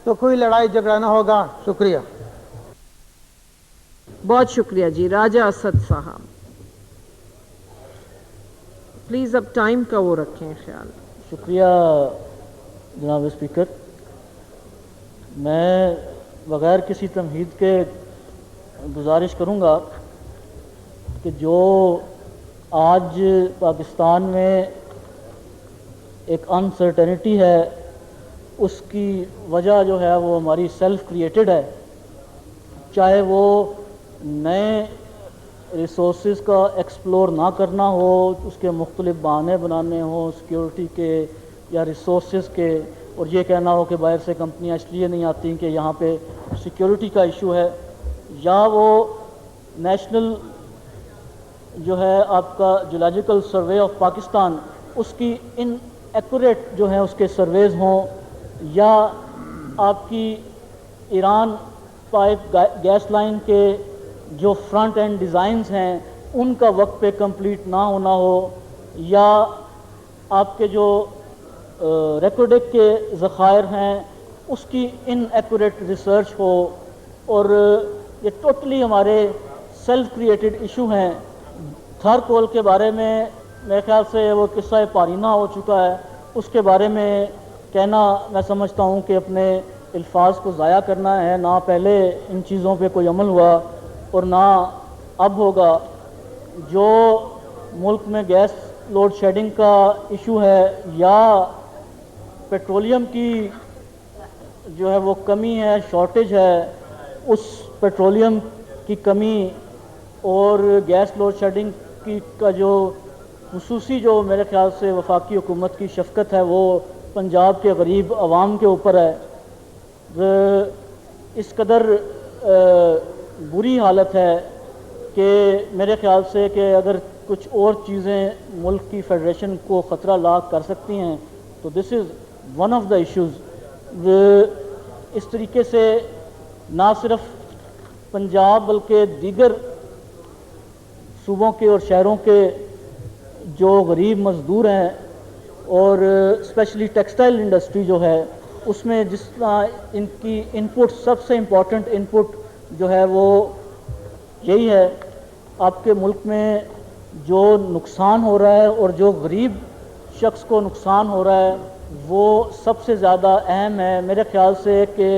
तो कोई लड़ाई झगड़ा ना होगा। शुक्रिया। बहुत शुक्रिया जी। राजा असद साहब प्लीज अब टाइम का वो रखें ख्याल। शुक्रिया जनाब स्पीकर। मैं बग़ैर किसी तमहीद के गुजारिश करूँगा कि जो आज पाकिस्तान में एक अनसर्टेनिटी है उसकी वजह जो है वो हमारी सेल्फ क्रिएटेड है। चाहे वो नए रिसोर्सेज का एक्सप्लोर ना करना हो, उसके मुख्तलिफ बहाने बनाने हो सिक्योरिटी के या रिसोर्सेज के, और ये कहना हो कि बाहर से कंपनियां इसलिए नहीं आती कि यहाँ पे सिक्योरिटी का इशू है, या वो नेशनल जो है आपका जियोलॉजिकल सर्वे ऑफ पाकिस्तान उसकी इनएक्यूरेट जो है उसके सर्वेज हों, या आपकी ईरान पाइप गैस लाइन के जो फ्रंट एंड डिज़ाइंस हैं उनका वक्त पे कंप्लीट ना होना हो, या आपके जो रेकोर्डिक के ज़खायर हैं उसकी इनएक्यूरेट रिसर्च हो, और ये टोटली हमारे सेल्फ क्रिएटेड इशू हैं। थर कोल के बारे में मेरे ख्याल से वो किस्सा पारीना हो चुका है, उसके बारे में कहना मैं समझता हूँ कि अपने अल्फाज को ज़ाया करना है। ना पहले इन चीज़ों पे कोई अमल हुआ और ना अब होगा। जो मुल्क में गैस लोड शेडिंग का इशू है या पेट्रोलियम की जो है वो कमी है, शॉर्टेज है, उस पेट्रोलियम की कमी और गैस लोड शेडिंग की का जो खुसूसी जो मेरे ख्याल से वफाकी हुकूमत की शफकत है वो पंजाब के गरीब आवाम के ऊपर है। इस कदर बुरी हालत है कि मेरे ख्याल से कि अगर कुछ और चीज़ें मुल्क की फेडरेशन को ख़तरा लाक कर सकती हैं तो this is one of the issues. इस तरीके से ना सिर्फ पंजाब बल्कि दीगर सूबों के और शहरों के जो गरीब मज़दूर हैं और स्पेशली टेक्सटाइल इंडस्ट्री जो है उसमें जिस तरह इनकी इनपुट सबसे इम्पॉर्टेंट इनपुट जो है वो यही है। आपके मुल्क में जो नुकसान हो रहा है और जो गरीब शख्स को नुकसान हो रहा है वो सबसे ज़्यादा अहम है मेरे ख्याल से कि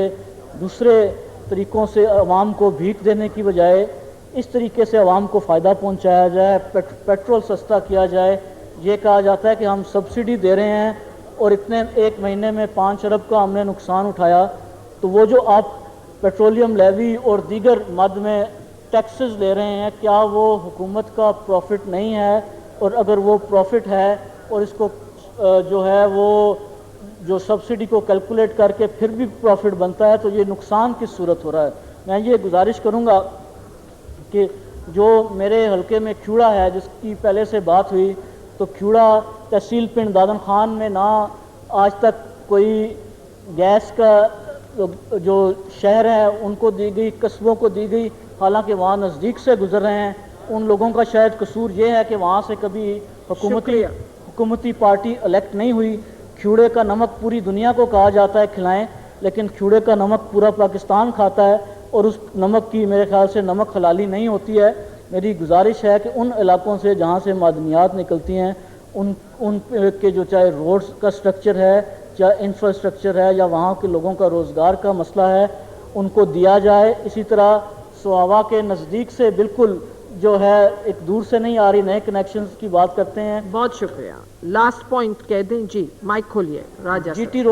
दूसरे तरीक़ों से आवाम को भीख देने की बजाय इस तरीके से आवाम को फ़ायदा पहुंचाया जाए, पेट्रोल सस्ता किया जाए। ये कहा जाता है कि हम सब्सिडी दे रहे हैं और इतने एक महीने में 5 अरब का हमने नुकसान उठाया, तो वो जो आप पेट्रोलियम लेवी और दीगर मद में टैक्सेस ले रहे हैं क्या वो हुकूमत का प्रॉफिट नहीं है? और अगर वो प्रॉफिट है और इसको जो है वो जो सब्सिडी को कैलकुलेट करके फिर भी प्रॉफिट बनता है तो ये नुकसान किस सूरत हो रहा है। मैं ये गुजारिश करूँगा कि जो मेरे हलके में ख्यूड़ा है जिसकी पहले से बात हुई, तो ख्यूड़ा तहसील पिंड दादन खान में ना आज तक कोई गैस का जो शहर है उनको दी गई, कस्बों को दी गई, हालांकि वहाँ नज़दीक से गुजर रहे हैं। उन लोगों का शायद कसूर ये है कि वहाँ से कभी हुकूमती पार्टी इलेक्ट नहीं हुई। ख्यूड़े का नमक पूरी दुनिया को कहा जाता है खिलाएं, लेकिन ख्यूड़े का नमक पूरा पाकिस्तान खाता है और उस नमक की मेरे ख्याल से नमक हलाली नहीं होती है। मेरी गुजारिश है कि उन इलाकों से जहाँ से मादनियात निकलती हैं उन के जो चाहे रोड्स का स्ट्रक्चर है, चाहे इंफ्रास्ट्रक्चर है, या वहाँ के लोगों का रोज़गार का मसला है, उनको दिया जाए। इसी तरह सोहावा के नज़दीक से बिल्कुल जो है एक दूर से नहीं आ रही नए कनेक्शंस की बात करते हैं। बहुत शुक्रिया। लास्ट पॉइंट कह दें जी, माइक खोलिए। राजा जीटी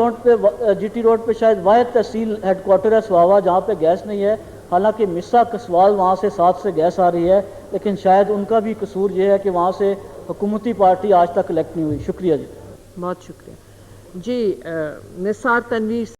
रोड पे शायद वाहिद तहसील हेडक्वार्टर है सोहावा जहाँ पे गैस नहीं है, हालांकि मिस्सा कसवाल वहाँ से 7 से गैस आ रही है, लेकिन शायद उनका भी कसूर ये है कि वहाँ से हुकूमती पार्टी आज तक इलेक्ट नहीं हुई। शुक्रिया जी। बहुत शुक्रिया जी। निसार तनवीर